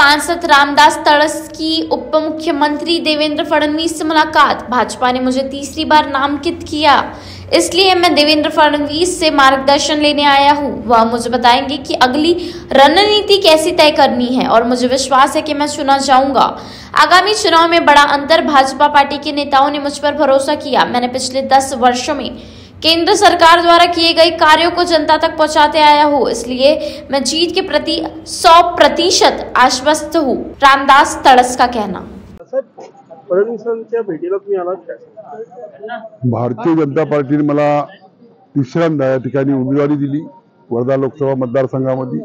सांसद रामदास तड़स की उप मुख्यमंत्री देवेंद्र फडणवीस से मुलाकात। भाजपा ने मुझे तीसरी बार नामांकित किया, इसलिए मैं देवेंद्र फडणवीस से मार्गदर्शन लेने आया हूं। वह मुझे बताएंगे कि अगली रणनीति कैसी तय करनी है और मुझे विश्वास है कि मैं चुना जाऊंगा। आगामी चुनाव में बड़ा अंतर। भाजपा पार्टी के नेताओं ने मुझ पर भरोसा किया। मैंने पिछले 10 वर्षों में केंद्र सरकार द्वारा किए गए कार्यों को जनता तक पहुंचाते आया हूं, इसलिए मैं जीत के प्रति 100% आश्वस्त हूं। रामदास तड़स का कहना। फडणवीसांच्या भेटीला तुम्ही आलात काय? भारतीय जनता पार्टीने मला तिसऱ्यांदा या ठिकाणी उमेदवारी दिली वर्धा लोकसभा मतदारसंघामध्ये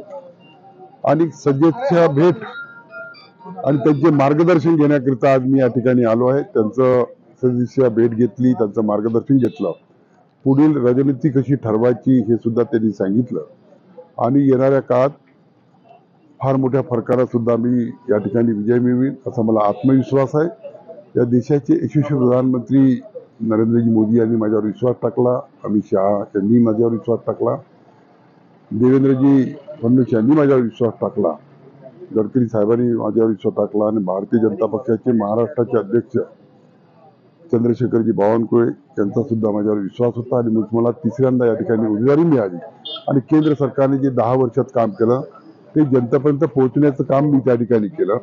आणि सज्जनच्या भेट आणि त्यांचे मार्गदर्शन घेण्याकरिता आज मी या ठिकाणी आलो आहे। त्यांचं सज्जनच्या भेट घेतली, त्यांचं मार्गदर्शन घेतलं, पुढील रणनीती कशी ठरवायची हे सुद्धा त्यांनी सांगितलं आणि येणाऱ्या काळात फार मोठ्या फरकाने सुद्धा मी या ठिकाणी विजय मिळवीन असा मला आत्मविश्वास आहे। या देशाचे यशस्वी प्रधानमंत्री नरेंद्रजी मोदी यांनी माझ्यावर विश्वास टाकला, अमित शहा यांनी माझ्यावर विश्वास टाकला, देवेंद्रजी फडणवीस यांनी माझ्यावर विश्वास टाकला, गडकरी साहेबांनी माझ्यावर विश्वास टाकला आणि भारतीय जनता पक्षाचे महाराष्ट्राचे अध्यक्ष चंद्रशेखरजी बावनकुळे यांचा सुद्धा माझ्यावर विश्वास होता आणि मला तिसऱ्यांदा या ठिकाणी उमेदवारी मिळाली आणि केंद्र सरकारने जे 10 वर्षात काम केलं ते जनतेपर्यंत पोहोचण्याचं काम मी त्या ठिकाणी केलं।